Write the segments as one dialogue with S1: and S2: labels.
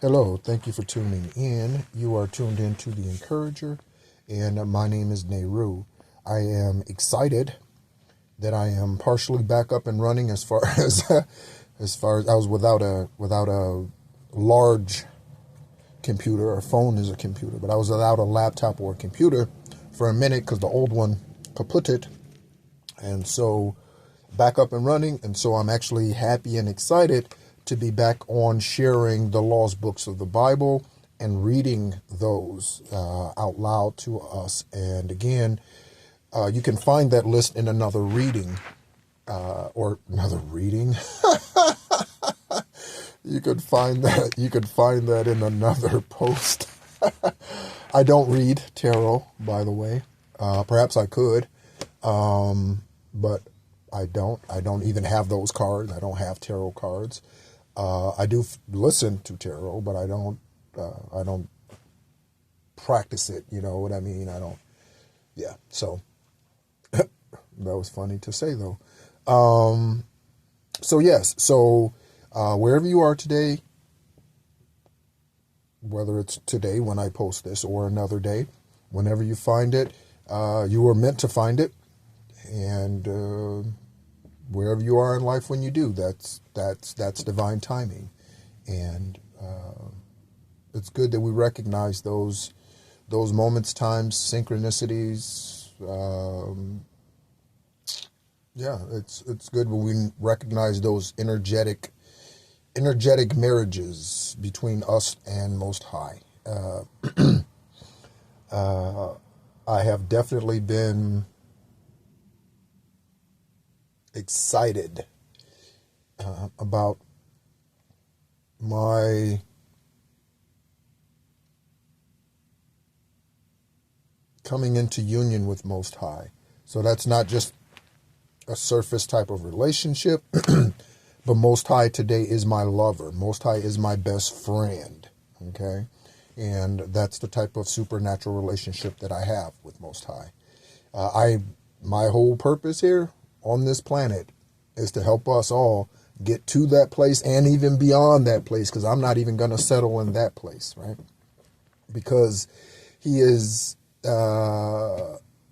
S1: Hello, thank you for tuning in. You are tuned in to The Encourager, and my name is Nehru. I am excited that I am partially back up and running as far as I was without a large computer. A phone is a computer, but I was without a laptop or a computer for a minute because the old one kaputted, and so back up and running, and so I'm actually happy and excited to be back on sharing the lost books of the Bible and reading those out loud to us. And again, you can find that list in another reading, or another reading. You could find that. You could find that in another post. I don't read tarot, by the way. Perhaps I could, but I don't. I don't even have those cards. I don't have tarot cards. I do listen to tarot, but I don't. I don't practice it. You know what I mean? I don't. Yeah. So that was funny to say, though. So yes. So wherever you are today, whether it's today when I post this or another day, whenever you find it, you were meant to find it, and wherever you are in life when you do, that's divine timing, and it's good that we recognize those moments, times, synchronicities. Yeah, it's good when we recognize those energetic marriages between us and Most High. I have definitely been excited about my coming into union with Most High. So that's not just a surface type of relationship, but Most High today is my lover. Most High is my best friend. Okay? And that's the type of supernatural relationship that I have with Most High. My whole purpose here on this planet is to help us all get to that place and even beyond that place, because I'm not even going to settle in that place, right? Because he is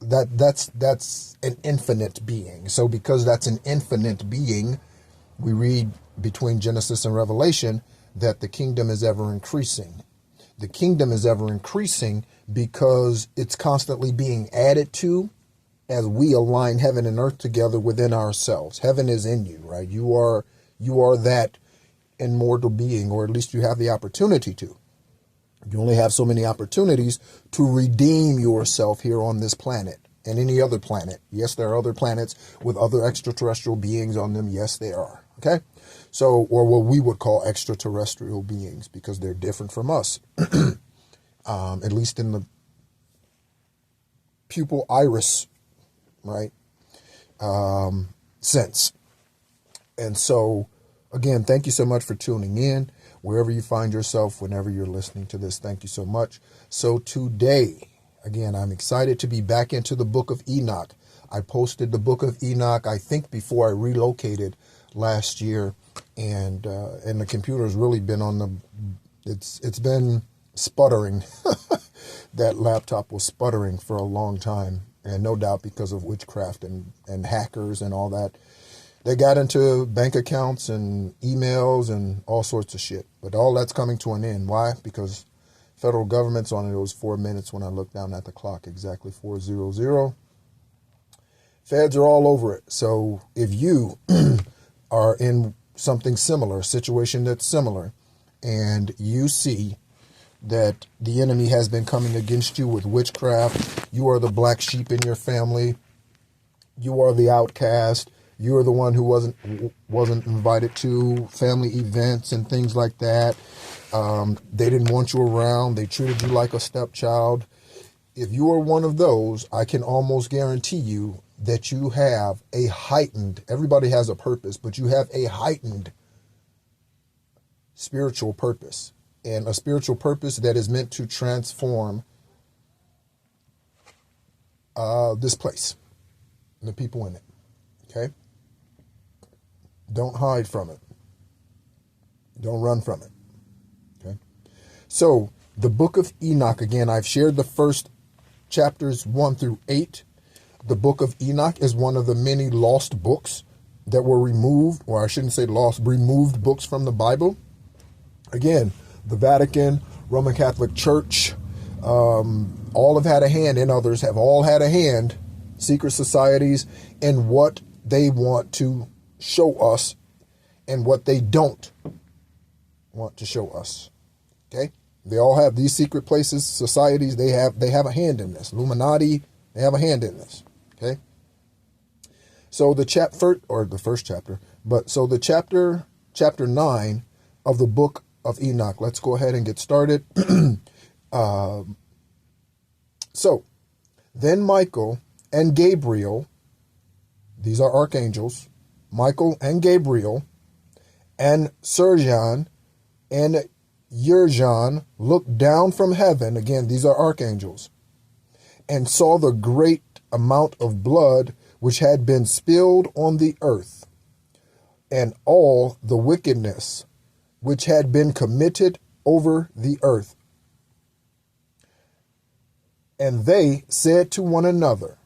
S1: that's an infinite being. So because that's an infinite being, we read between Genesis and Revelation that the kingdom is ever increasing. The kingdom is ever increasing because it's constantly being added to as we align heaven and earth together within ourselves. Heaven is in you, right? You are that immortal being, or at least you have the opportunity to. You only have so many opportunities to redeem yourself here on this planet and any other planet. Yes, there are other planets with other extraterrestrial beings on them. Yes, there are. Okay? So, or what we would call extraterrestrial beings, because they're different from us. At least in the pupil iris, right? Sense. And so, again, thank you so much for tuning in. Wherever you find yourself, whenever you're listening to this, thank you so much. So today, again, I'm excited to be back into the Book of Enoch. I posted the Book of Enoch, I think, before I relocated last year, and the computer's really been on the. It's been sputtering. That laptop was sputtering for a long time, and no doubt because of witchcraft and hackers and all that. They got into bank accounts and emails and all sorts of shit. But all that's coming to an end. Why? Because federal government's on it. It was 4 minutes when I looked down at the clock, exactly 4:00. Feds are all over it. So if you are in something similar, a situation that's similar, and you see that the enemy has been coming against you with witchcraft, you are the black sheep in your family, you are the outcast, you are the one who wasn't invited to family events and things like that. They didn't want you around. They treated you like a stepchild. If you are one of those, I can almost guarantee you that you have a heightened, everybody has a purpose, but you have a heightened spiritual purpose, and a spiritual purpose that is meant to transform this place, and the people in it. Okay? Don't hide from it. Don't run from it. Okay? So the Book of Enoch, again, I've shared the first chapters 1 through 8. The Book of Enoch is one of the many lost books that were removed, or I shouldn't say lost, removed books from the Bible. Again, the Vatican, Roman Catholic Church, all have had a hand, and others have all had a hand, secret societies, in what they want to show us and what they don't want to show us. Okay? They all have these secret places, societies, they have a hand in this. Illuminati, they have a hand in this. Okay? So the first chapter, chapter 9 of the Book of Enoch. Let's go ahead and get started. So then Michael and Gabriel, these are archangels, Michael and Gabriel and Surjan and Urjan looked down from heaven, again, these are archangels, and saw the great amount of blood which had been spilled on the earth, and all the wickedness which had been committed over the earth. And they said to one another,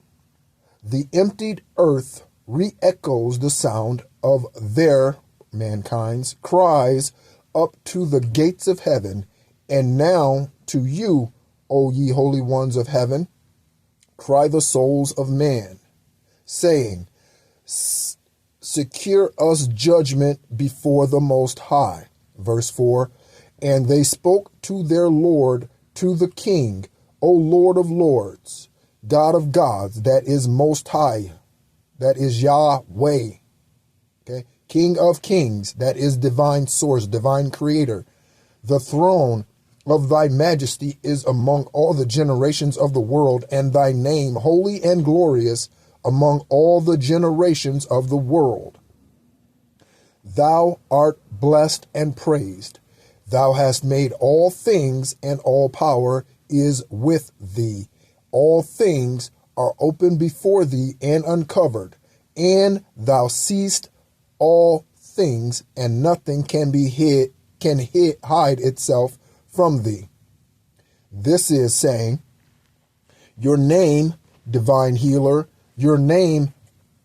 S1: the emptied earth re-echoes the sound of their, mankind's, cries up to the gates of heaven. And now to you, O ye holy ones of heaven, cry the souls of man, saying, secure us judgment before the Most High. Verse 4, and they spoke to their Lord, to the King, O Lord of lords, God of gods, that is Most High, that is Yahweh, okay? King of kings, that is divine source, divine creator. The throne of thy majesty is among all the generations of the world, and thy name holy and glorious among all the generations of the world. Thou art blessed and praised. Thou hast made all things, and all power is with thee. All things are open before thee and uncovered, and thou seest all things, and nothing can hide itself from thee. This is saying, your name, divine healer, your name,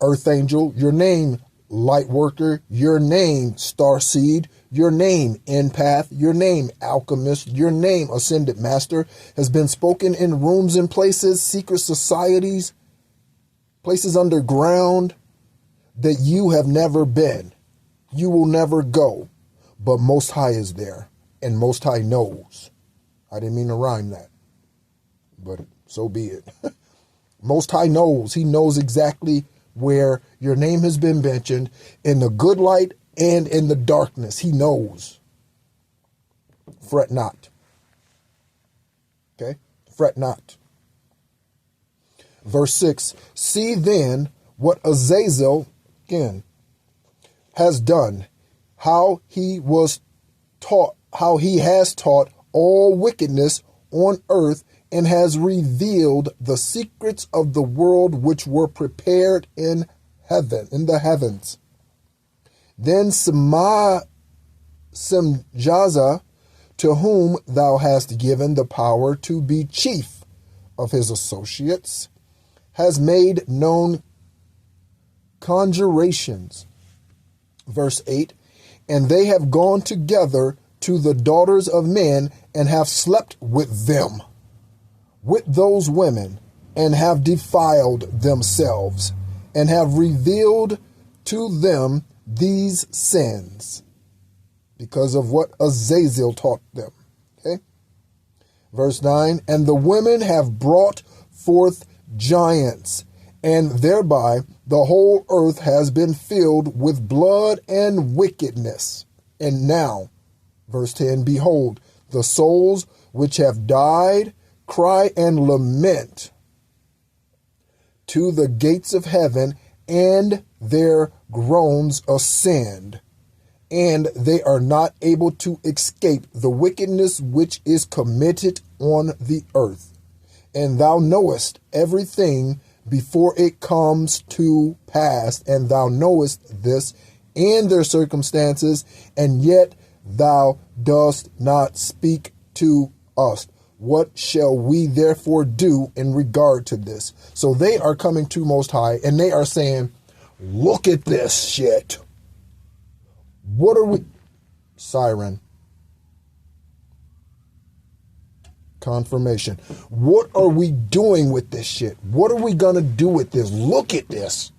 S1: earth angel, your name, light worker, your name, starseed, your name, empath, your name, alchemist, your name, ascended master, has been spoken in rooms and places, secret societies, places underground that you have never been. You will never go, but Most High is there, and Most High knows. I didn't mean to rhyme that, but so be it. Most High knows. He knows exactly where your name has been mentioned, in the good light and in the darkness. He knows. Fret not. Okay? Fret not. Verse 6, see then what Azazel, again, has done, how he has taught all wickedness on earth, and has revealed the secrets of the world which were prepared in heaven, in the heavens. Then Simjaza, to whom thou hast given the power to be chief of his associates, has made known conjurations. Verse 8, and they have gone together to the daughters of men, and have slept with them, with those women, and have defiled themselves, and have revealed to them these sins, because of what Azazel taught them. Okay. Verse 9, and the women have brought forth giants, and thereby the whole earth has been filled with blood and wickedness. And now, verse 10, behold, the souls which have died cry and lament to the gates of heaven, and their groans ascend, and they are not able to escape the wickedness which is committed on the earth. And thou knowest everything before it comes to pass, and thou knowest this and their circumstances, and yet thou dost not speak to us. What shall we therefore do in regard to this? So they are coming to Most High and they are saying, look at this shit. What are we? Siren. Confirmation. What are we doing with this shit? What are we going to do with this? Look at this.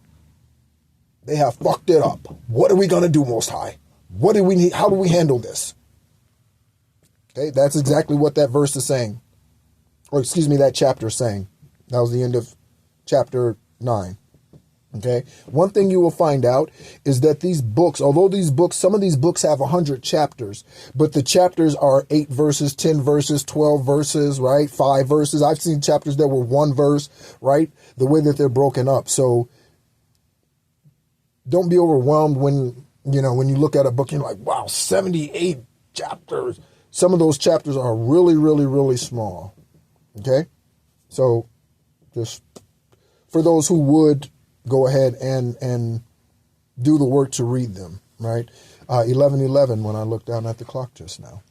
S1: They have fucked it up. What are we going to do, Most High? What do we need? How do we handle this? Okay, that's exactly what that verse is saying. Or excuse me, that chapter is saying. That was the end of chapter 9. Okay, one thing you will find out is that these books, although these books, some of these books have 100 chapters, but the chapters are 8 verses, 10 verses, 12 verses, right? 5 verses. I've seen chapters that were 1 verse, right? The way that they're broken up. So don't be overwhelmed when you look at a book and you're like, wow, 78 chapters. Some of those chapters are really, really, really small. Okay. So just for those who would go ahead and do the work to read them, right? 11:11 when I looked down at the clock just now.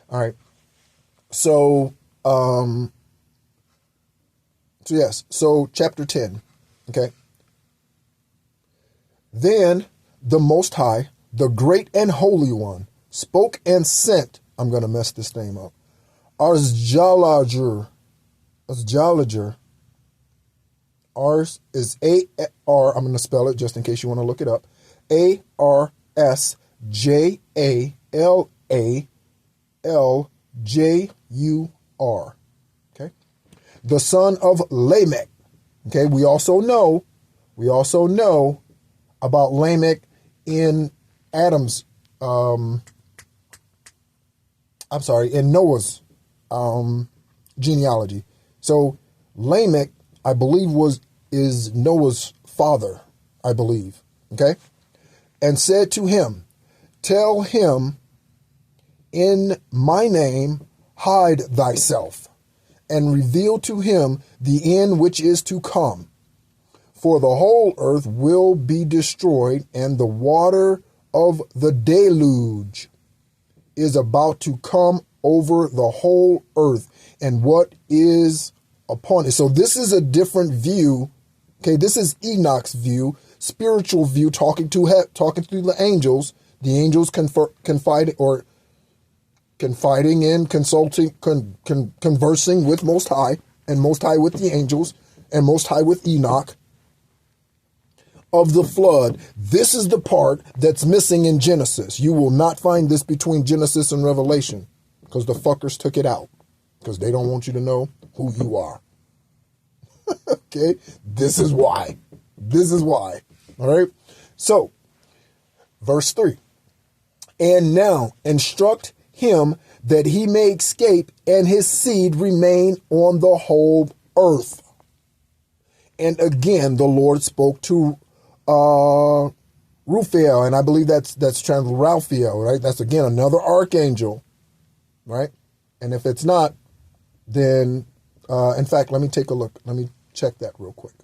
S1: All right. So yes. So chapter 10. Okay. Then the Most High, the great and holy one, spoke and sent, I'm going to mess this name up, Arzjalager. Ars is A-R, I'm going to spell it just in case you want to look it up. Arsjalajur. Okay. The son of Lamech. Okay. We also know about Lamech in Adam's, in Noah's genealogy. So Lamech, I believe, is Noah's father, I believe. Okay. And said to him, tell him in my name, hide thyself, and reveal to him the end which is to come. For the whole earth will be destroyed, and the water of the deluge is about to come over the whole earth, and what is upon it. So this is a different view. Okay, this is Enoch's view, spiritual view, talking to the angels. The angels confiding in, consulting, conversing with Most High, and Most High with the angels, and Most High with Enoch. Of the flood. This is the part that's missing in Genesis. You will not find this between Genesis and Revelation because the fuckers took it out because they don't want you to know who you are. Okay. This is why. All right. So verse 3, and now instruct him that he may escape and his seed remain on the whole earth. And again, the Lord spoke to Raphael, and I believe that's translated Raphael, right? That's again another archangel, right? And if it's not, then in fact, let me take a look. Let me check that real quick.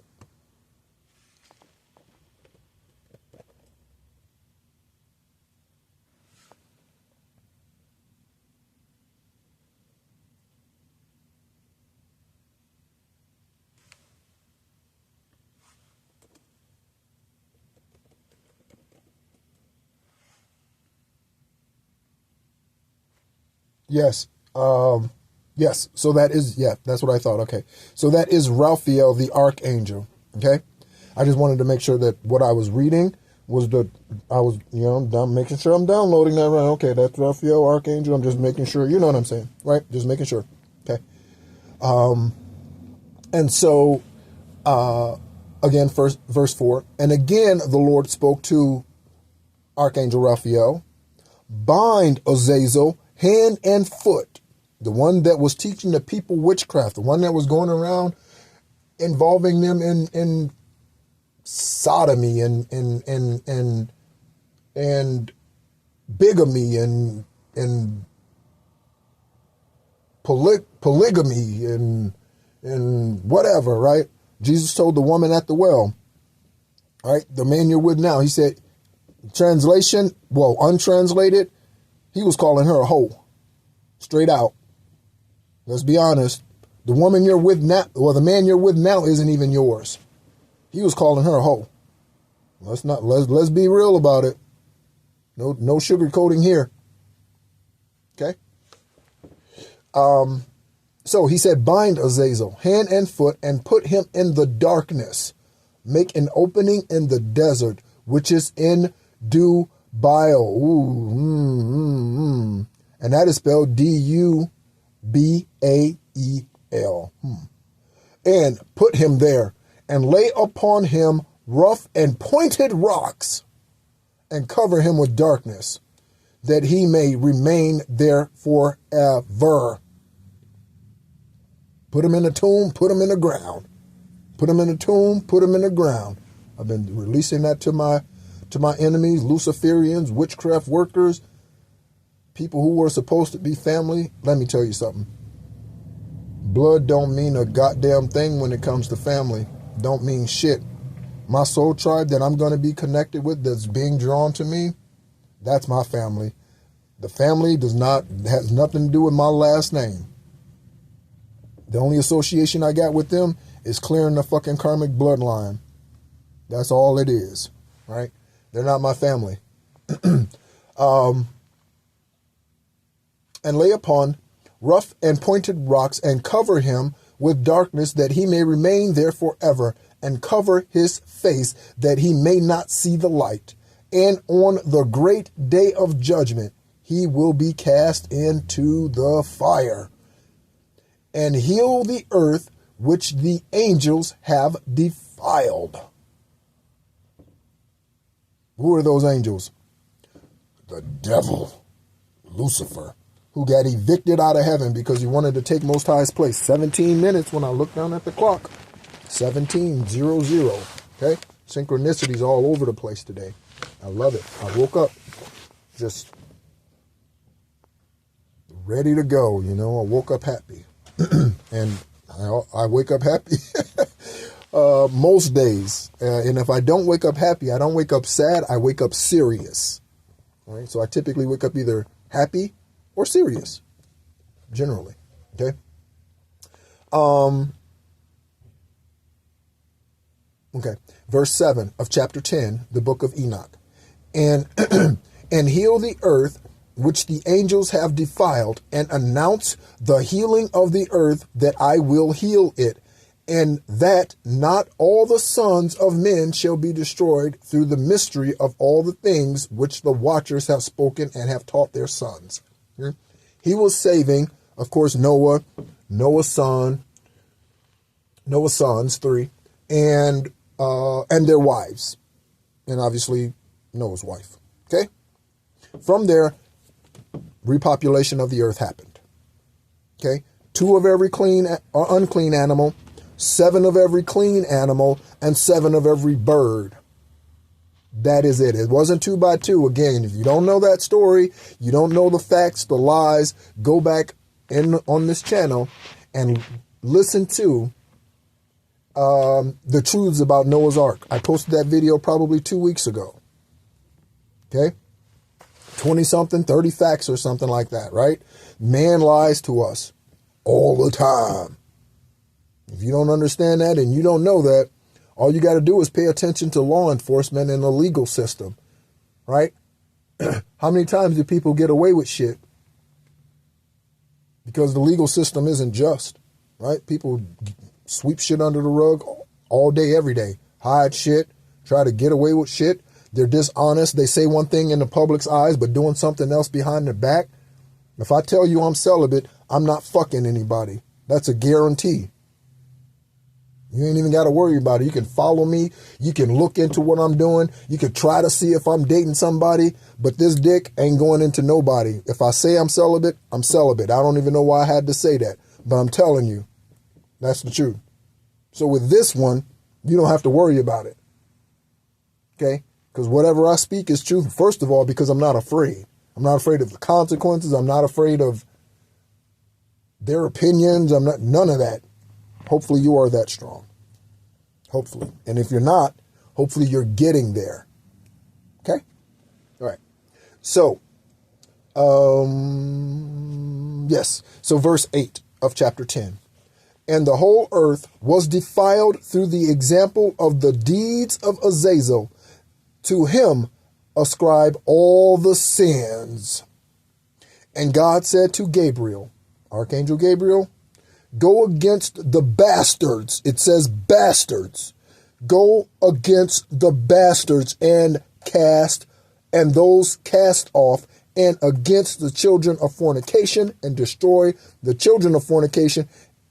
S1: Yes. Yes. So that is, that's what I thought. Okay. So that is Raphael, the archangel. Okay. I just wanted to make sure that what I was reading was making sure I'm downloading that right. Okay. That's Raphael, archangel. I'm just making sure, you know what I'm saying, right? Just making sure. Okay. And so, again, verse 4, and again, the Lord spoke to Archangel Raphael, bind Azazel hand and foot, the one that was teaching the people witchcraft, the one that was going around involving them in sodomy and bigamy and polygamy and whatever, right? Jesus told the woman at the well, right? The man you're with now, he said, untranslated, he was calling her a hoe, straight out, Let's be honest. The woman you're with now, or the man you're with now, isn't even yours. He was calling her a hoe. Let's be real about it. No sugarcoating here. Okay. So he said, bind Azazel, hand and foot, and put him in the darkness. Make an opening in the desert, which is in Dubael. And that is spelled Dubael. And put him there, and lay upon him rough and pointed rocks, and cover him with darkness, that he may remain there forever. Put him in a tomb, put him in the ground. Put him in a tomb, put him in the ground. I've been releasing that to my enemies, Luciferians, witchcraft workers, people who were supposed to be family. Let me tell you something. Blood don't mean a goddamn thing when it comes to family. Don't mean shit. My soul tribe that I'm going to be connected with, that's being drawn to me, that's my family. The family has nothing to do with my last name. The only association I got with them is clearing the fucking karmic bloodline. That's all it is, right? They're not my family. And lay upon rough and pointed rocks, and cover him with darkness, that he may remain there forever, and cover his face, that he may not see the light. And on the great day of judgment, he will be cast into the fire, and heal the earth which the angels have defiled. Who are those angels? The devil, Lucifer, who got evicted out of heaven because he wanted to take Most High's place. 17 minutes when I look down at the clock. 17:00. Okay? Synchronicities all over the place today. I love it. I woke up just ready to go. I woke up happy. And I wake up happy most days. And if I don't wake up happy, I don't wake up sad. I wake up serious. All right? So I typically wake up either happy or serious, generally. Okay. Okay. Verse 7 of chapter 10, the book of Enoch. And heal the earth which the angels have defiled, and announce the healing of the earth, that I will heal it, and that not all the sons of men shall be destroyed through the mystery of all the things which the watchers have spoken and have taught their sons. He was saving, of course, Noah's sons, 3, and their wives, and obviously Noah's wife. Okay. From there, repopulation of the earth happened. Okay. 2 of every clean or unclean animal, 7 of every clean animal, and 7 of every bird. That is it. It wasn't 2 by 2. Again, if you don't know that story, you don't know the facts, the lies, go back on this channel and listen to the truths about Noah's Ark. I posted that video probably 2 weeks ago. Okay. 20-something, 30 facts or something like that, right? Man lies to us all the time. If you don't understand that and you don't know that, all you got to do is pay attention to law enforcement and the legal system, right? How many times do people get away with shit? Because the legal system isn't just, right? People sweep shit under the rug all day, every day, hide shit, try to get away with shit. They're dishonest. They say one thing in the public's eyes, but doing something else behind their back. If I tell you I'm celibate, I'm not fucking anybody. That's a guarantee. You ain't even got to worry about it. You can follow me. You can look into what I'm doing. You can try to see if I'm dating somebody, but this dick ain't going into nobody. If I say I'm celibate, I'm celibate. I don't even know why I had to say that, but I'm telling you, that's the truth. So with this one, you don't have to worry about it. Okay? Because whatever I speak is truth, first of all, because I'm not afraid. I'm not afraid of the consequences. I'm not afraid of their opinions. I'm not, none of that. Hopefully you are that strong. Hopefully. And if you're not, hopefully you're getting there. Okay? All right. So, yes. So verse 8 of chapter 10. And the whole earth was defiled through the example of the deeds of Azazel. To him ascribe all the sins. And God said to Gabriel, Archangel Gabriel, go against the bastards. It says bastards. Go against the bastards and those cast off, and against the children of fornication, and destroy the children of fornication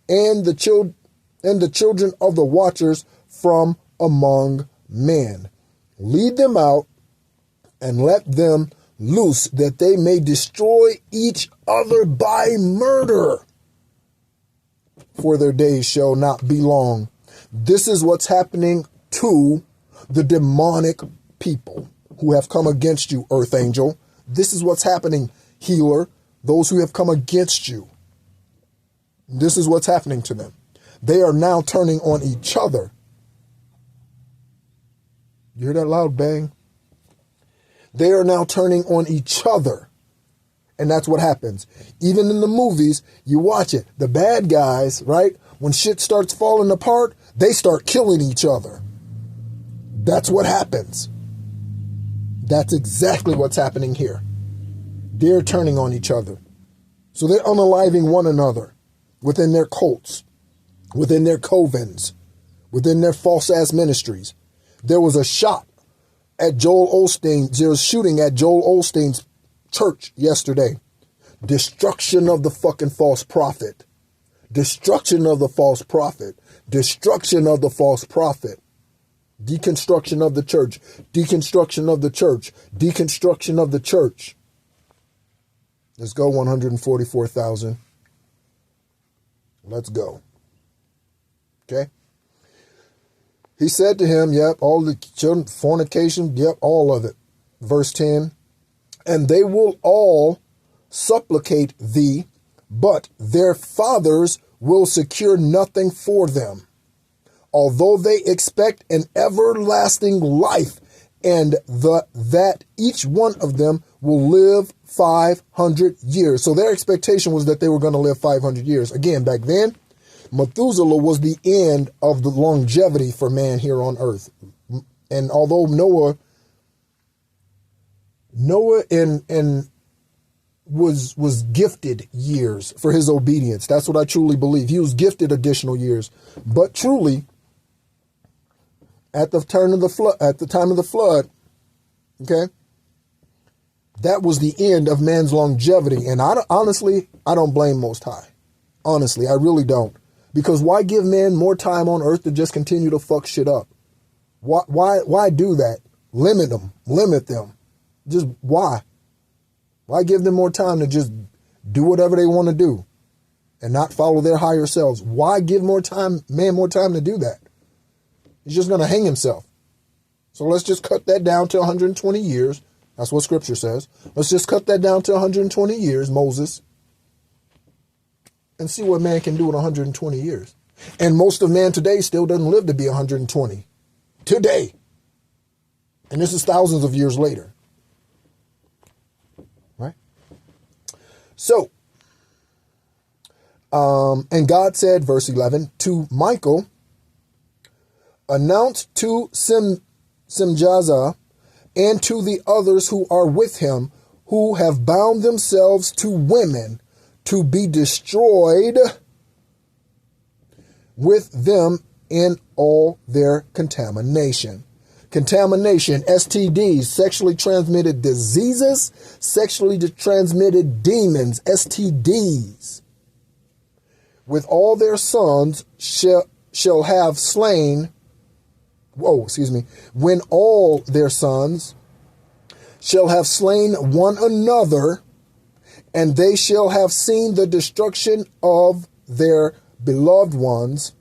S1: and the children of the watchers from among men. Lead them out and let them loose, that they may destroy each other by murder. For their days shall not be long. This is what's happening to the demonic people who have come against you, Earth Angel. This is what's happening, Healer, those who have come against you. This is what's happening to them. They are now turning on each other. You hear that loud bang? They are now turning on each other. And that's what happens. Even in the movies, you watch it. The bad guys, right? When shit starts falling apart, they start killing each other. That's what happens. That's exactly what's happening here. They're turning on each other. So they're unaliving one another within their cults, within their covens, within their false-ass ministries. There was a shot at Joel Osteen. There was shooting at Joel Osteen's church yesterday. Destruction of the fucking false prophet. Destruction of the false prophet. Destruction of the false prophet. Deconstruction of the church. Deconstruction of the church. Deconstruction of the church. Let's go, 144,000. Let's go. Okay. He said to him, yep, all the children, fornication, yep, all of it. Verse 10, and they will all supplicate thee, but their fathers will secure nothing for them, although they expect an everlasting life, and that each one of them will live 500 years. So their expectation was that they were going to live 500 years. Again, back then, Methuselah was the end of the longevity for man here on earth. And although Noah was gifted years for his obedience. That's what I truly believe. He was gifted additional years. But truly, at the time of the flood, okay, that was the end of man's longevity. And I don't blame Most High. Honestly, I really don't. Because why give man more time on earth to just continue to fuck shit up? Why do that? Limit them. Just why? Why give them more time to just do whatever they want to do and not follow their higher selves? Why give man more time to do that? He's just going to hang himself. So let's just cut that down to 120 years. That's what scripture says. Let's just cut that down to 120 years, Moses, and see what man can do in 120 years. And most of man today still doesn't live to be 120. Today. And this is thousands of years later. Right? So, and God said, verse 11, to Michael, announce to Simjaza and to the others who are with him, who have bound themselves to women, to be destroyed with them in all their contamination. Contamination, STDs, sexually transmitted diseases, sexually transmitted demons, STDs. With all their sons shall have slain, when all their sons shall have slain one another, and they shall have seen the destruction of their beloved ones,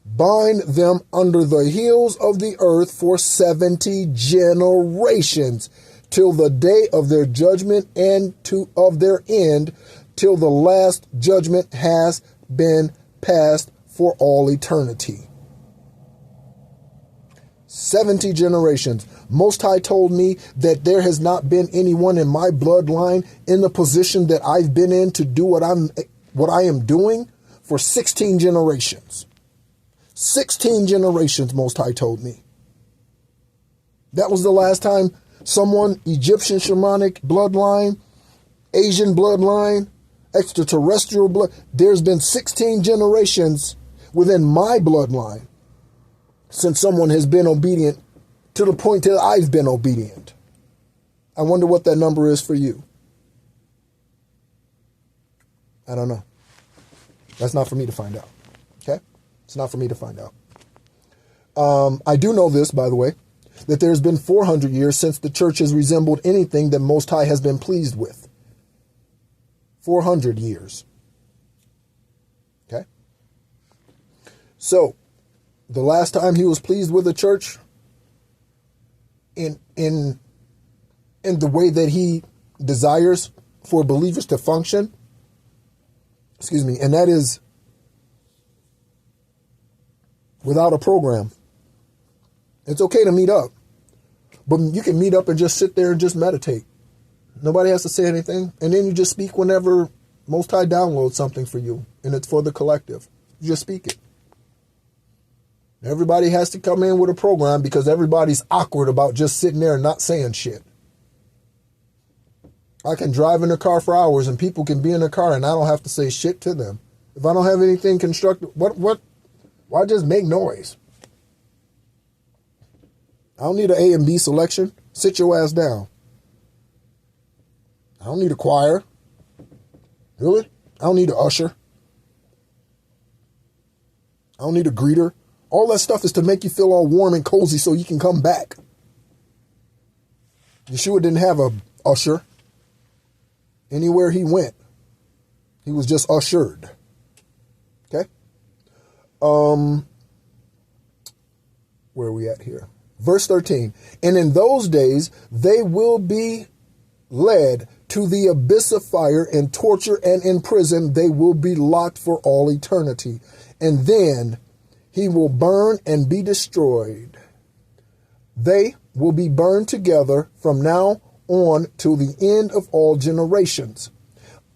S1: bind them under the heels of the earth for 70 generations, till the day of their judgment and of their end, till the last judgment has been passed for all eternity. 70 generations. Most High told me that there has not been anyone in my bloodline in the position that I've been in to do what I am doing for 16 generations. 16 generations, Most High told me. That was the last time someone, Egyptian shamanic bloodline, Asian bloodline, extraterrestrial blood, there's been 16 generations within my bloodline since someone has been obedient to the point that I've been obedient. I wonder what that number is for you. I don't know. That's not for me to find out. Okay? It's not for me to find out. I do know this, by the way, that there's been 400 years since the church has resembled anything that Most High has been pleased with. 400 years. Okay? So, the last time he was pleased with the church in the way that he desires for believers to function, and that is without a program. It's okay to meet up, but you can meet up and just sit there and just meditate. Nobody has to say anything, and then you just speak whenever Most High downloads something for you, and it's for the collective. You just speak it. Everybody has to come in with a program because everybody's awkward about just sitting there and not saying shit. I can drive in a car for hours and people can be in a car and I don't have to say shit to them. If I don't have anything constructive, why just make noise? I don't need an A and B selection. Sit your ass down. I don't need a choir. Really? I don't need an usher. I don't need a greeter. All that stuff is to make you feel all warm and cozy so you can come back. Yeshua didn't have a usher. Anywhere he went, he was just ushered. Okay? Where are we at here? Verse 13. And in those days, they will be led to the abyss of fire and torture, and in prison they will be locked for all eternity. And then he will burn and be destroyed. They will be burned together from now on till the end of all generations,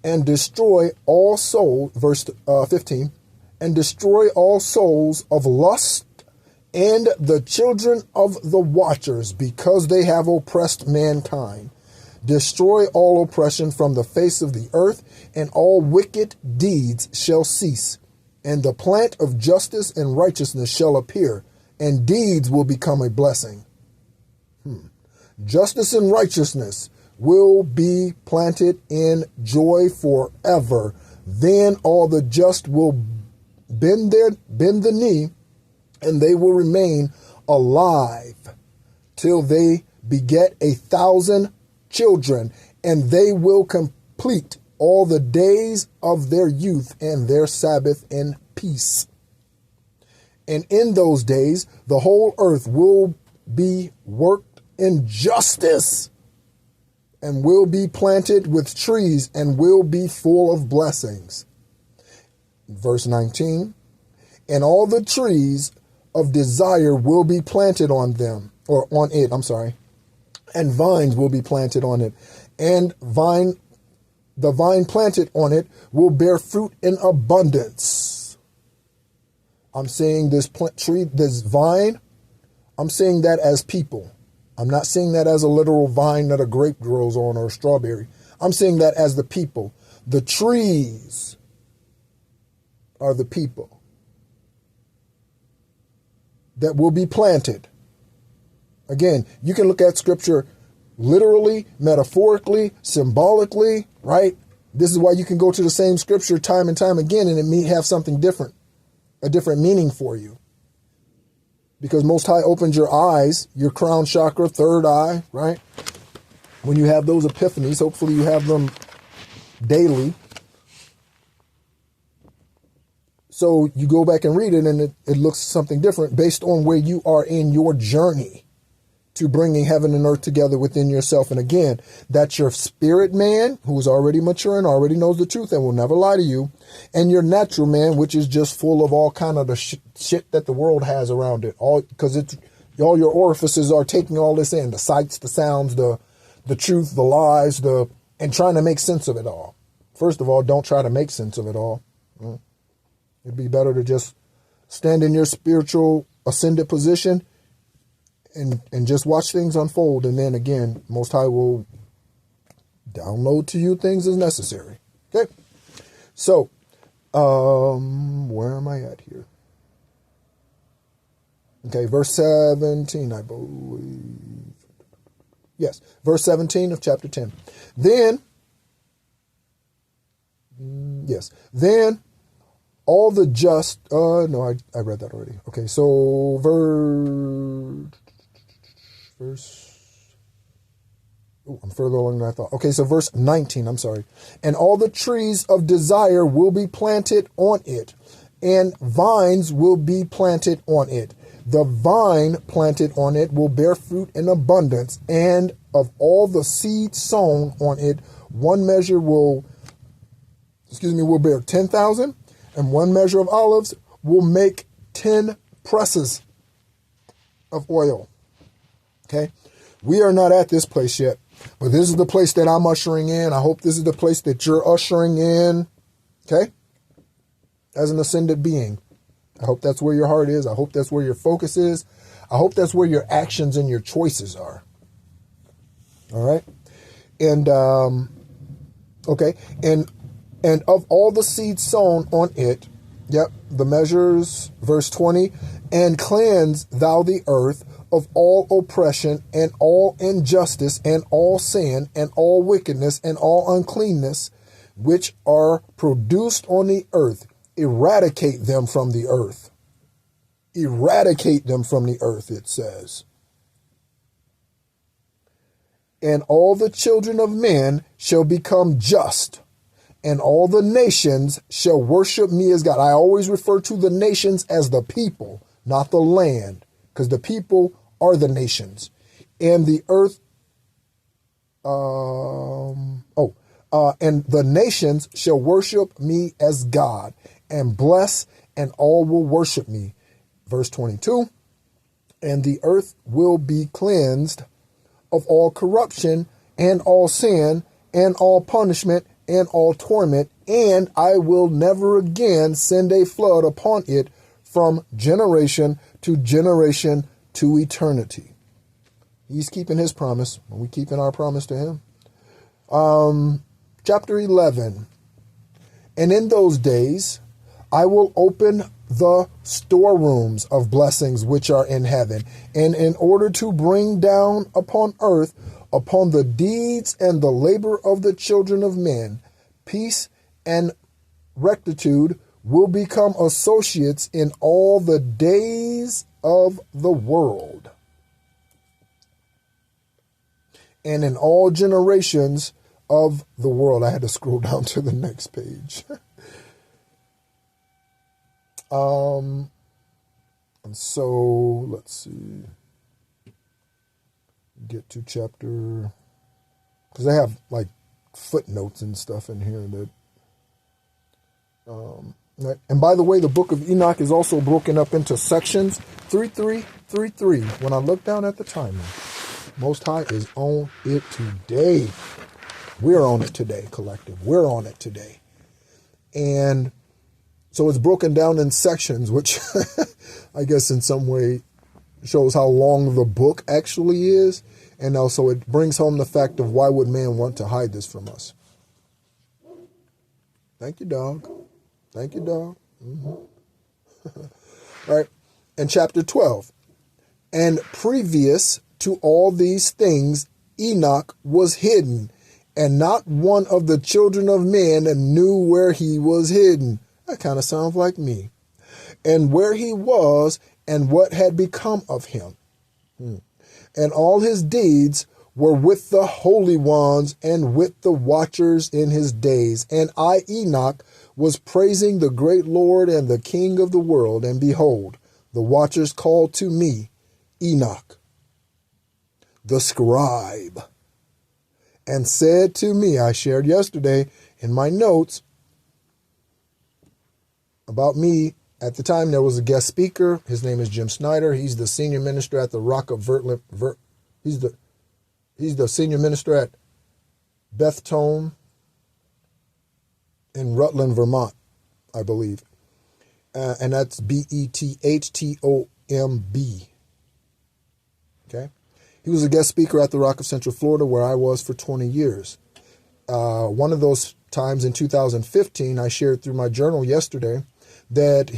S1: and destroy all souls, verse 15, and destroy all souls of lust and the children of the watchers, because they have oppressed mankind. Destroy all oppression from the face of the earth, and all wicked deeds shall cease. And the plant of justice and righteousness shall appear, and deeds will become a blessing. Justice and righteousness will be planted in joy forever. Then all the just will bend the knee, and they will remain alive till they beget 1,000 children, and they will complete all the days of their youth and their Sabbath in peace. And in those days, the whole earth will be worked in justice, and will be planted with trees, and will be full of blessings. Verse 19, and all the trees of desire will be planted on them, or on it, and vines will be planted on it, and the vine planted on it will bear fruit in abundance. I'm saying this this vine, I'm saying that as people. I'm not saying that as a literal vine that a grape grows on or a strawberry. I'm saying that as the people. The trees are the people that will be planted. Again, you can look at scripture literally, metaphorically, symbolically, right? This is why you can go to the same scripture time and time again, and it may have something different, a different meaning for you. Because Most High opens your eyes, your crown chakra, third eye, right? When you have those epiphanies, hopefully you have them daily. So you go back and read it, and it looks something different based on where you are in your journey to bringing heaven and earth together within yourself. And again, that's your spirit man, who is already mature and already knows the truth and will never lie to you, and your natural man, which is just full of all kind of the shit that the world has around it. All because all your orifices are taking all this in: the sights, the sounds, the truth, the lies, and trying to make sense of it all. First of all, don't try to make sense of it all. It'd be better to just stand in your spiritual ascended position and just watch things unfold. And then again, Most High will download to you things as necessary. Okay. So, where am I at here? Okay, verse 17, I believe. Yes, verse 17 of chapter 10. Then all the just, no, I read that already. Okay, so I'm further along than I thought. Okay, so verse 19, I'm sorry. And all the trees of desire will be planted on it, and vines will be planted on it. The vine planted on it will bear fruit in abundance, and of all the seed sown on it, one measure will bear 10,000, and one measure of olives will make 10 presses of oil. Okay? We are not at this place yet, but this is the place that I'm ushering in. I hope this is the place that you're ushering in. Okay? As an ascended being. I hope that's where your heart is. I hope that's where your focus is. I hope that's where your actions and your choices are. All right? And, okay. And of all the seed sown on it, yep, the measures, verse 20, and cleanse thou the earth of all oppression and all injustice and all sin and all wickedness and all uncleanness, which are produced on the earth. Eradicate them from the earth. Eradicate them from the earth, it says. And all the children of men shall become just, and all the nations shall worship me as God. I always refer to the nations as the people, not the land, because the people are the nations. And the earth, and the nations shall worship me as God, and bless, and all will worship me. Verse 22, and the earth will be cleansed of all corruption and all sin and all punishment and all torment, and I will never again send a flood upon it from generation to eternity. He's keeping his promise, and we keeping our promise to him. Chapter 11, and in those days I will open the storerooms of blessings which are in heaven, and in order to bring down upon earth, upon the deeds and the labor of the children of men, peace and rectitude will become associates in all the days of the world, and in all generations of the world. I had to scroll down to the next page. And so let's see, get to chapter, because they have like footnotes and stuff in here that, and by the way, the Book of Enoch is also broken up into sections 3333. When I look down at the timer, Most High is on it today. We're on it today, collective. We're on it today. And so it's broken down in sections, which I guess in some way shows how long the book actually is. And also it brings home the fact of why would man want to hide this from us? Thank you, dog. Thank you, dog. Mm-hmm. All right. And chapter 12. And previous to all these things, Enoch was hidden, and not one of the children of men knew where he was hidden. That kind of sounds like me. And where he was and what had become of him. And all his deeds were with the holy ones and with the watchers in his days. And I, Enoch, was praising the great Lord and the King of the world. And behold, the watchers called to me, Enoch, the scribe, and said to me, I shared yesterday in my notes about me. At the time, there was a guest speaker. His name is Jim Snyder. He's the senior minister at the Rock of he's the senior minister at Beth Tome in Rutland, Vermont, I believe. and that's Bethtomb. Okay. He was a guest speaker at the Rock of Central Florida, where I was for 20 years. One of those times in 2015, I shared through my journal yesterday that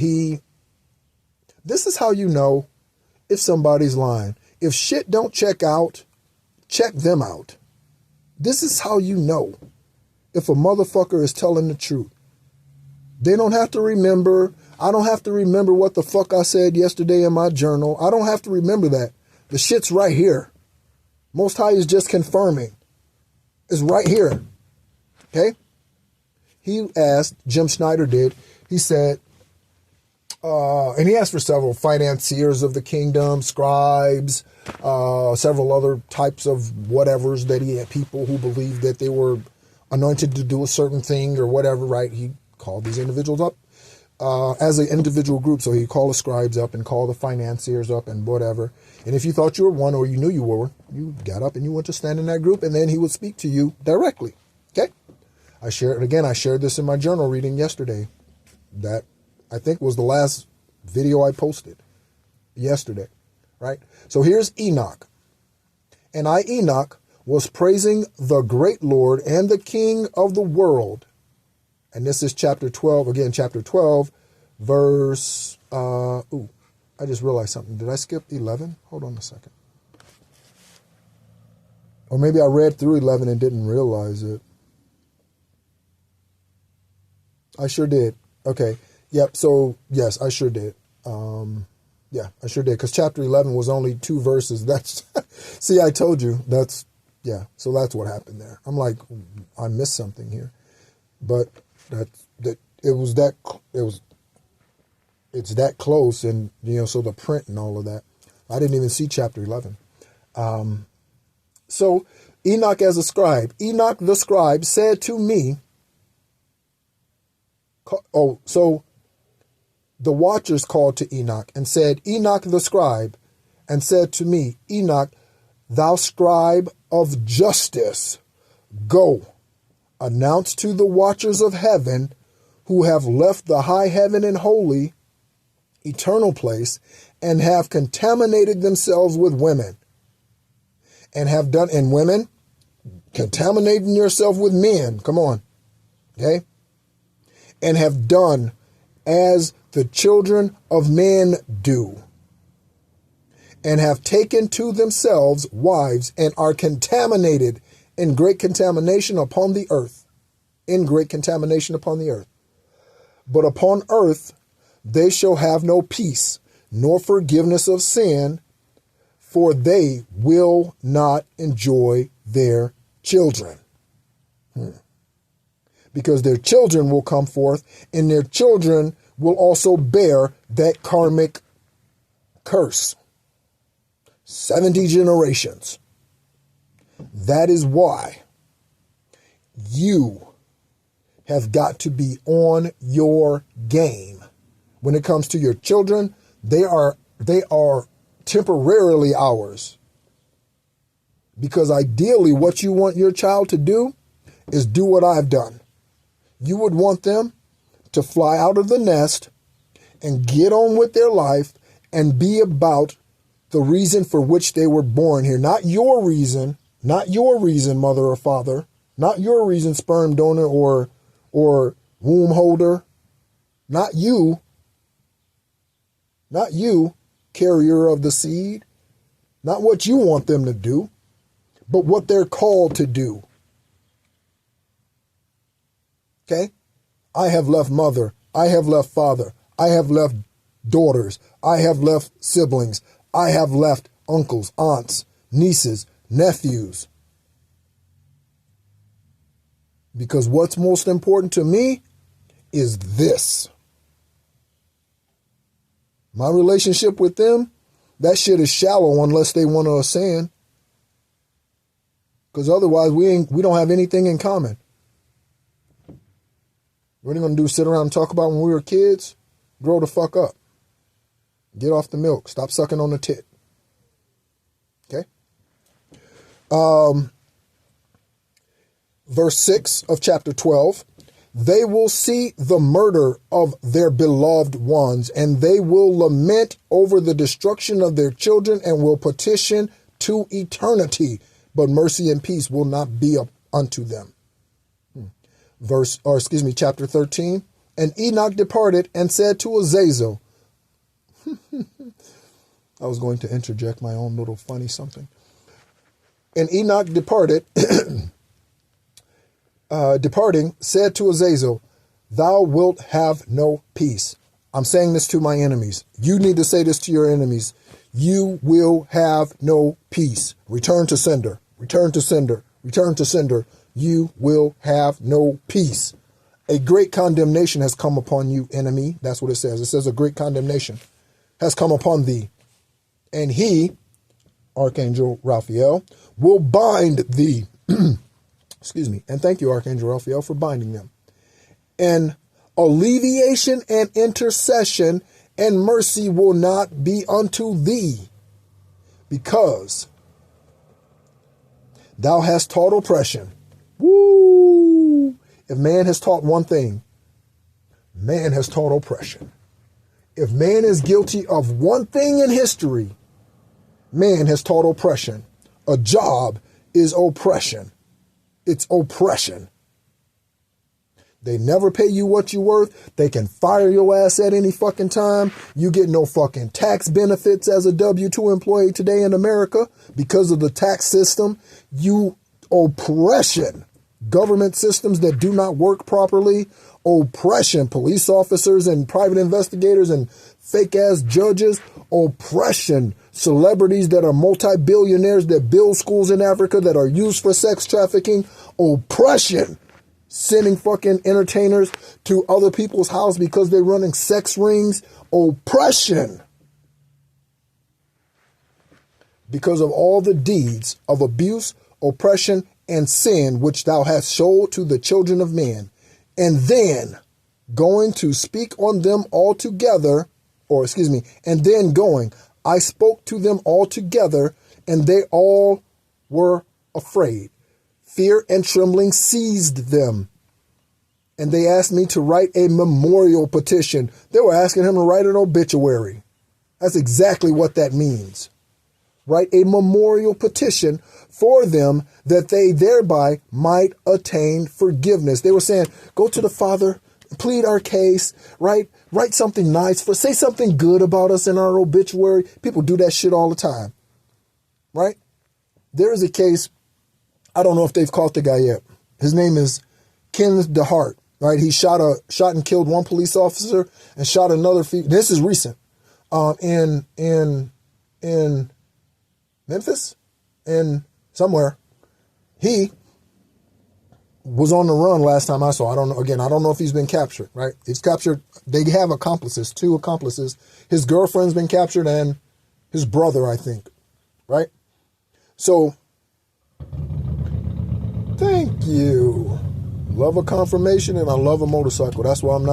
S1: this is how you know if somebody's lying. If shit don't check out, check them out. This is how you know if a motherfucker is telling the truth. They don't have to remember. I don't have to remember what the fuck I said yesterday in my journal. I don't have to remember that. The shit's right here. Most High is just confirming. It's right here. Okay? He asked, Jim Schneider did, he said, and he asked for several financiers of the kingdom, scribes, several other types of whatevers that he had, people who believed that they were anointed to do a certain thing or whatever, right? He called these individuals up as an individual group. So he called the scribes up and called the financiers up and whatever. And if you thought you were one or you knew you were, you got up and you went to stand in that group, and then he would speak to you directly. Okay? I shared this in my journal reading yesterday. That I think was the last video I posted yesterday, right? So here's Enoch. And I, Enoch, was praising the great Lord and the King of the world. And this is chapter 12, again, chapter 12, verse, I just realized something. Did I skip 11? Hold on a second. Or maybe I read through 11 and didn't realize it. I sure did. Okay. Yep. So, yes, I sure did. Yeah, I sure did. Because chapter 11 was only 2 verses. That's, see, I told you. That's, yeah. So that's what happened there. I'm like, I missed something here. But it's that close, and so the print and all of that. I didn't even see chapter 11. So Enoch as a scribe. Enoch the scribe said to me, so the watchers called to Enoch and said, Enoch the scribe, and said to me, Enoch, thou scribe of justice, go, announce to the watchers of heaven who have left the high heaven and holy, eternal place, and have contaminated themselves with women, and have done, and women, contaminating yourself with men, come on, okay, and have done as the children of men do, and have taken to themselves wives, and are contaminated in great contamination upon the earth, in great contamination upon the earth. But upon earth they shall have no peace, nor forgiveness of sin, for they will not enjoy their children. Because their children will come forth, and their children will also bear that karmic curse. 70 generations. That is why you have got to be on your game. When it comes to your children, they are temporarily ours. Because ideally what you want your child to do is do what I've done. You would want them to fly out of the nest and get on with their life and be about the reason for which they were born here. Not your reason, mother or father. Not your reason, sperm donor or womb holder. Not you, carrier of the seed. Not what you want them to do, but what they're called to do. Okay? I have left mother. I have left father. I have left daughters. I have left siblings. I have left uncles, aunts, nieces, nephews. Because what's most important to me is this. My relationship with them, that shit is shallow unless they want to ascend. Because otherwise we don't have anything in common. What are you going to do, sit around and talk about when we were kids? Grow the fuck up. Get off the milk. Stop sucking on the tit. Okay? Verse 6 of chapter 12. They will see the murder of their beloved ones, and they will lament over the destruction of their children and will petition to eternity, but mercy and peace will not be up unto them. Chapter 13. And Enoch departed and said to Azazel, I was going to interject my own little funny something. And Enoch departed, departing, said to Azazel, thou wilt have no peace. I'm saying this to my enemies. You need to say this to your enemies. You will have no peace. Return to sender. Return to sender. Return to sender. You will have no peace. A great condemnation has come upon you, enemy. That's what it says. It says a great condemnation has come upon thee. And he, Archangel Raphael, will bind thee. Excuse me. And thank you, Archangel Raphael, for binding them. And alleviation and intercession and mercy will not be unto thee, because thou hast taught oppression. Woo! If man has taught one thing, man has taught oppression. If man is guilty of one thing in history, man has taught oppression. A job is oppression. It's oppression. They never pay you what you're worth. They can fire your ass at any fucking time. You get no fucking tax benefits as a W-2 employee today in America because of the tax system. Oppression. Government systems that do not work properly. Oppression. Police officers and private investigators and fake ass judges. Oppression. Celebrities that are multi-billionaires that build schools in Africa that are used for sex trafficking. Oppression. Sending fucking entertainers to other people's house because they're running sex rings. Oppression. Because of all the deeds of abuse, oppression, and sin which thou hast showed to the children of men. And then going to speak on them all together, and then going, I spoke to them all together, and they all were afraid. Fear and trembling seized them. And they asked me to write a memorial petition. They were asking him to write an obituary. That's exactly what that means. Write a memorial petition for them that they thereby might attain forgiveness. They were saying, go to the Father, plead our case, right? Write something nice, say something good about us in our obituary. People do that shit all the time, right? There is a case. I don't know if they've caught the guy yet. His name is Kenneth DeHart, right? He shot and killed one police officer and shot another. This is recent. In Memphis, in somewhere. He was on the run last time I saw. I don't know. Again, I don't know if he's been captured, right? He's captured. They have accomplices, 2 accomplices. His girlfriend's been captured and his brother, I think, right? So, thank you. Love a confirmation and I love a motorcycle. That's why I'm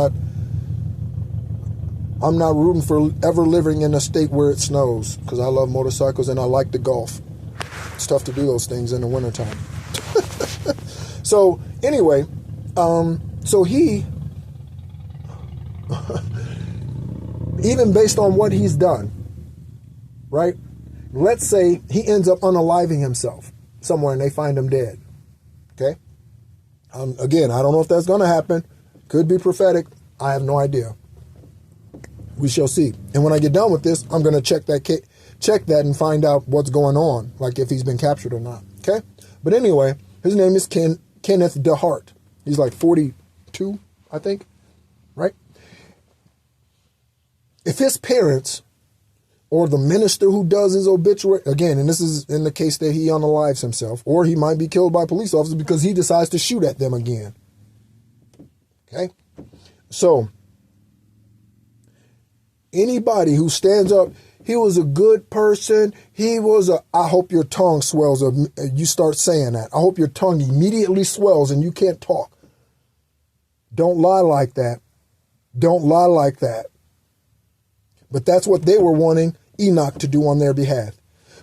S1: not rooting for ever living in a state where it snows, because I love motorcycles and I like to golf. It's tough to do those things in the wintertime. So anyway, so he, even based on what he's done, right? Let's say he ends up unaliving himself somewhere and they find him dead. Okay. Again, I don't know if that's going to happen. Could be prophetic. I have no idea. We shall see. And when I get done with this, I'm going to check that and find out what's going on, like if he's been captured or not. Okay. But anyway, his name is Kenneth DeHart. He's like 42, I think. Right. If his parents or the minister who does his obituary, again, and this is in the case that he unalives himself, or he might be killed by police officers because he decides to shoot at them again. Okay. So anybody who stands up, he was a good person. I hope your tongue swells. You start saying that. I hope your tongue immediately swells and you can't talk. Don't lie like that. Don't lie like that. But that's what they were wanting Enoch to do on their behalf.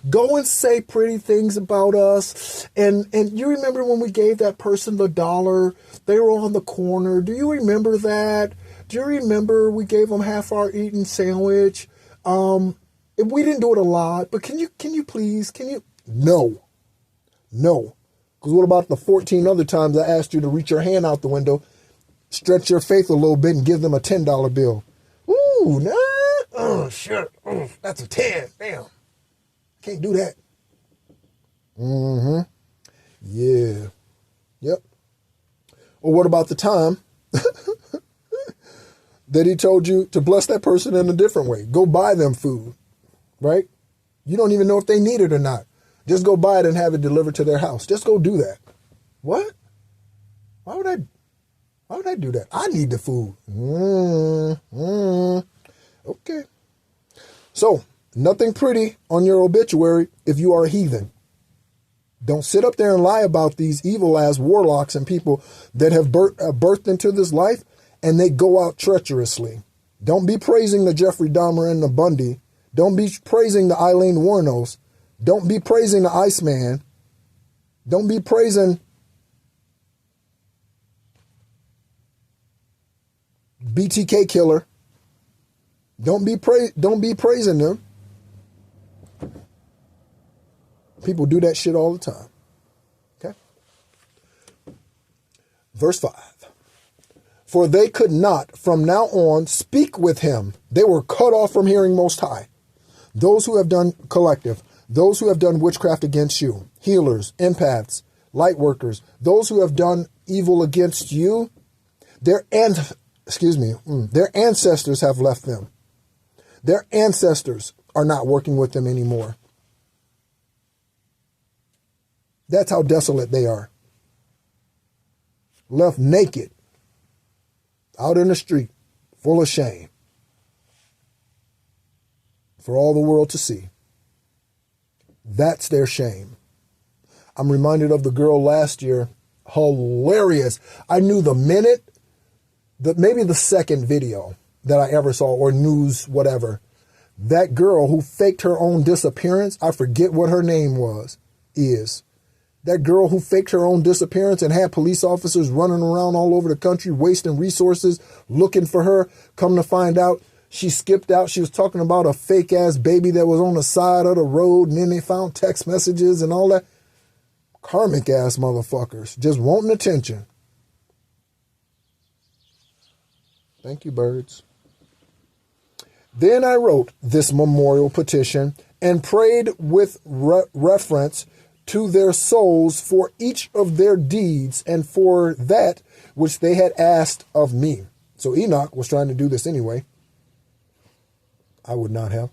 S1: Go and say pretty things about us. And you remember when we gave that person the $1? They were on the corner. Do you remember that? Do you remember we gave them half-hour eating sandwich? We didn't do it a lot, but can you please? No. Because what about the 14 other times I asked you to reach your hand out the window, stretch your faith a little bit, and give them a $10 bill? Ooh, nah. Oh, shit. Oh, that's a 10. Damn. Can't do that. Yeah. Yep. Or what about the time that he told you to bless that person in a different way? Go buy them food, right? You don't even know if they need it or not. Just go buy it and have it delivered to their house. Just go do that. What? Why would I do that? I need the food. Okay. So, nothing pretty on your obituary if you are a heathen. Don't sit up there and lie about these evil-ass warlocks and people that have birthed into this life and they go out treacherously. Don't be praising the Jeffrey Dahmer and the Bundy. Don't be praising the Eileen Wuornos. Don't be praising the Iceman. Don't be praising BTK Killer. Don't be praising them. People do that shit all the time. Okay? Verse 5. For they could not from now on speak with him. They were cut off from hearing Most High. Those who have done collective, those who have done witchcraft against you, healers, empaths, light workers, those who have done evil against you, their ancestors have left them. Their ancestors are not working with them anymore. That's how desolate they are. Left naked, out in the street, full of shame, for all the world to see. That's their shame. I'm reminded of the girl last year. Hilarious. I knew the minute, maybe the second video that I ever saw, or news, whatever. That girl who faked her own disappearance, I forget what her name is. That girl who faked her own disappearance and had police officers running around all over the country, wasting resources, looking for her. Come to find out, she skipped out. She was talking about a fake ass baby that was on the side of the road, and then they found text messages and all that. Karmic ass motherfuckers, just wanting attention. Thank you, birds. Then I wrote this memorial petition and prayed with reference to their souls for each of their deeds and for that which they had asked of me. So Enoch was trying to do this anyway. I would not have.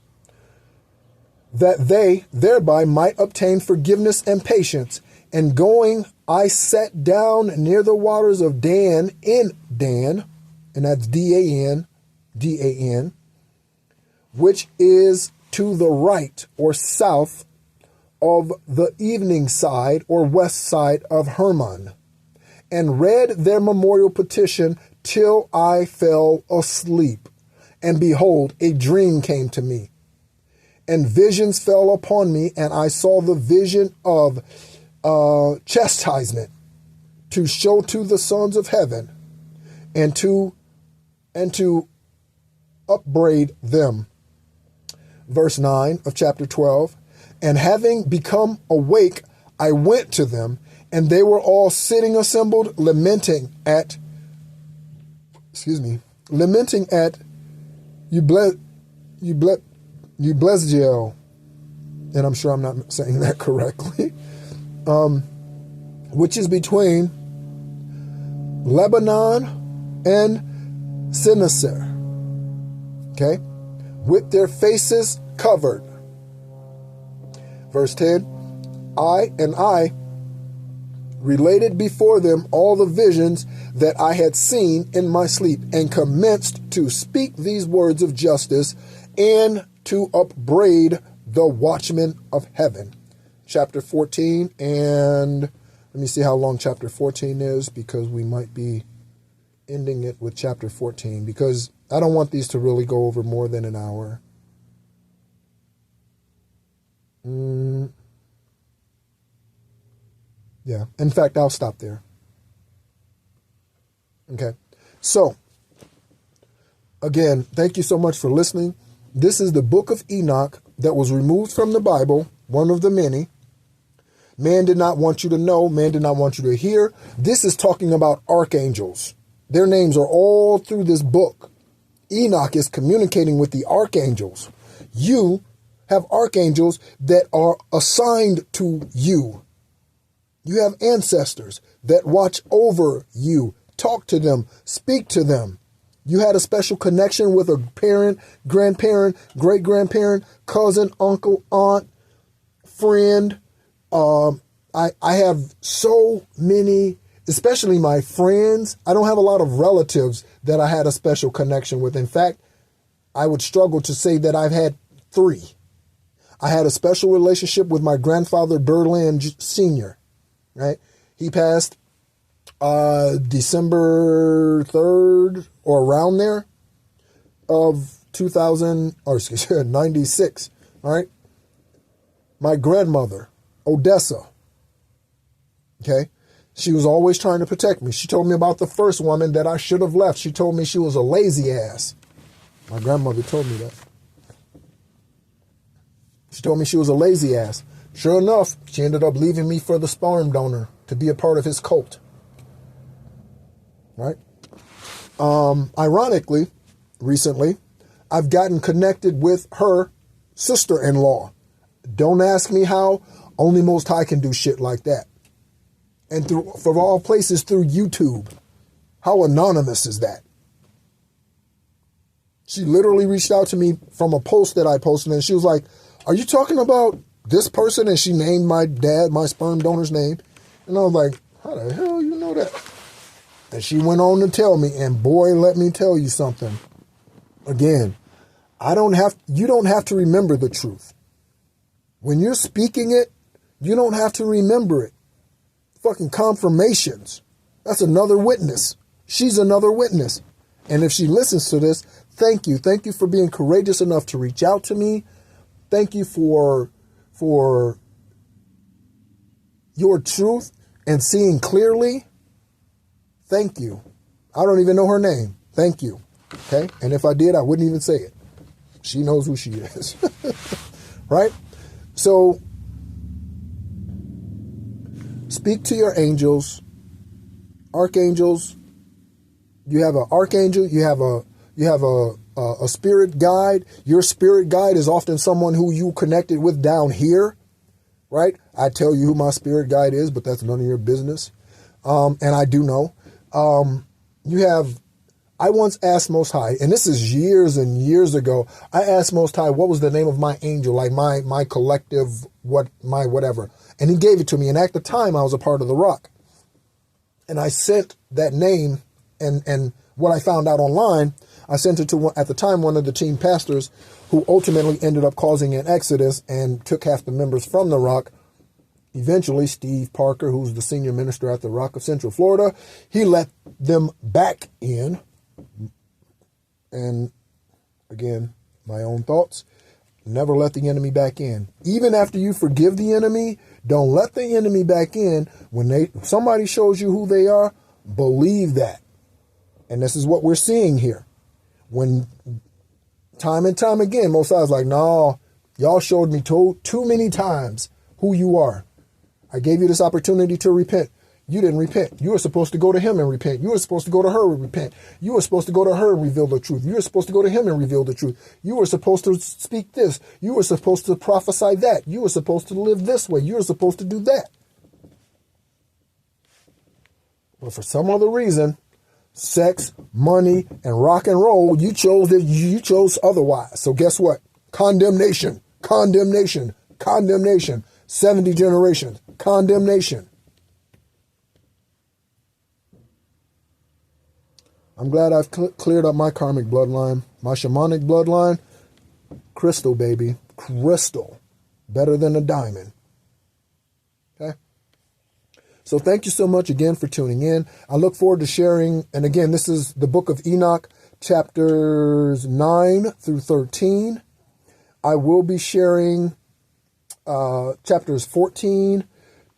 S1: That they thereby might obtain forgiveness and patience. And going, I sat down near the waters of Dan, and that's D-A-N, which is to the right or south of the evening side or west side of Hermon, and read their memorial petition till I fell asleep. And behold, a dream came to me, and visions fell upon me, and I saw the vision of chastisement to show to the sons of heaven, and to upbraid them. Verse 9 of chapter 12. And having become awake, I went to them, and they were all sitting assembled, lamenting at Eublezgiel, and I'm sure I'm not saying that correctly, which is between Lebanon and Sinacer, okay, with their faces covered. Verse 10, I related before them all the visions that I had seen in my sleep, and commenced to speak these words of justice and to upbraid the watchmen of heaven. Chapter 14, and let me see how long chapter 14 is, because we might be ending it with chapter 14, because I don't want these to really go over more than an hour. Yeah. In fact, I'll stop there. Okay. So, again, thank you so much for listening. This is the Book of Enoch that was removed from the Bible, one of the many. Man did not want you to know. Man did not want you to hear. This is talking about archangels. Their names are all through this book. Enoch is communicating with the archangels. You have archangels that are assigned to you. You have ancestors that watch over you. Talk to them. Speak to them. You had a special connection with a parent, grandparent, great-grandparent, cousin, uncle, aunt, friend. I have so many, especially my friends. I don't have a lot of relatives that I had a special connection with. In fact, I would struggle to say that I've had 3. I had a special relationship with my grandfather, Berland Sr., right? He passed December 3rd or around there of 96, all right? My grandmother, Odessa, okay? She was always trying to protect me. She told me about the first woman that I should have left. She told me she was a lazy ass. My grandmother told me that. She told me she was a lazy ass. Sure enough, she ended up leaving me for the sperm donor to be a part of his cult. Right? Ironically, recently, I've gotten connected with her sister-in-law. Don't ask me how. Only Most High can do shit like that. And for all places, through YouTube. How anonymous is that? She literally reached out to me from a post that I posted, and she was like, "Are you talking about this person?" And she named my dad, my sperm donor's name. And I was like, "How the hell you know that?" And she went on to tell me, and boy, let me tell you something. Again, you don't have to remember the truth. When you're speaking it, you don't have to remember it. Fucking confirmations. That's another witness. She's another witness. And if she listens to this, thank you. Thank you for being courageous enough to reach out to me. Thank you for your truth and seeing clearly. Thank you. I don't even know her name. Thank you. Okay? And if I did, I wouldn't even say it. She knows who she is. Right? So, speak to your angels, archangels. You have an archangel. You have a spirit guide. Your spirit guide is often someone who you connected with down here, right? I tell you who my spirit guide is, but that's none of your business. And I do know. I once asked Most High, and this is years and years ago, I asked Most High, what was the name of my angel, like my collective, whatever. And he gave it to me. And at the time, I was a part of the Rock. And I sent that name and what I found out online, I sent it to, at the time, one of the team pastors who ultimately ended up causing an exodus and took half the members from the Rock. Eventually, Steve Parker, who's the senior minister at the Rock of Central Florida, he let them back in. And again, my own thoughts, never let the enemy back in. Even after you forgive the enemy, don't let the enemy back in. When somebody shows you who they are, believe that. And this is what we're seeing here. When time and time again, Most High's like, no, y'all showed me too many times who you are. I gave you this opportunity to repent. You didn't repent. You were supposed to go to him and repent. You were supposed to go to her and repent. You were supposed to go to her and reveal the truth. You were supposed to go to him and reveal the truth. You were supposed to speak this. You were supposed to prophesy that. You were supposed to live this way. You were supposed to do that. But for some other reason, sex, money, and rock and roll, you chose otherwise. So guess what? Condemnation, condemnation, condemnation. 70 generations, condemnation. I'm glad I've cleared up my karmic bloodline, my shamanic bloodline. Crystal, baby, crystal, better than a diamond. Okay. So thank you so much again for tuning in. I look forward to sharing. And again, this is the Book of Enoch, chapters 9 through 13. I will be sharing chapters 14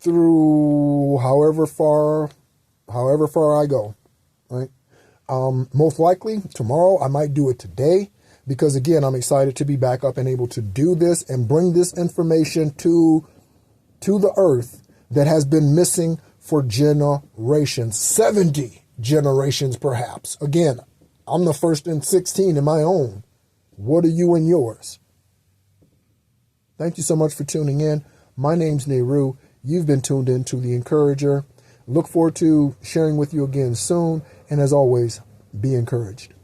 S1: through however far I go, right? Most likely tomorrow. I might do it today because, again, I'm excited to be back up and able to do this and bring this information to the earth that has been missing for generations, 70 generations perhaps. Again, I'm the first in 16 in my own. What are you in yours? Thank you so much for tuning in. My name's Nehru. You've been tuned in to The Encourager. Look forward to sharing with you again soon. And as always, be encouraged.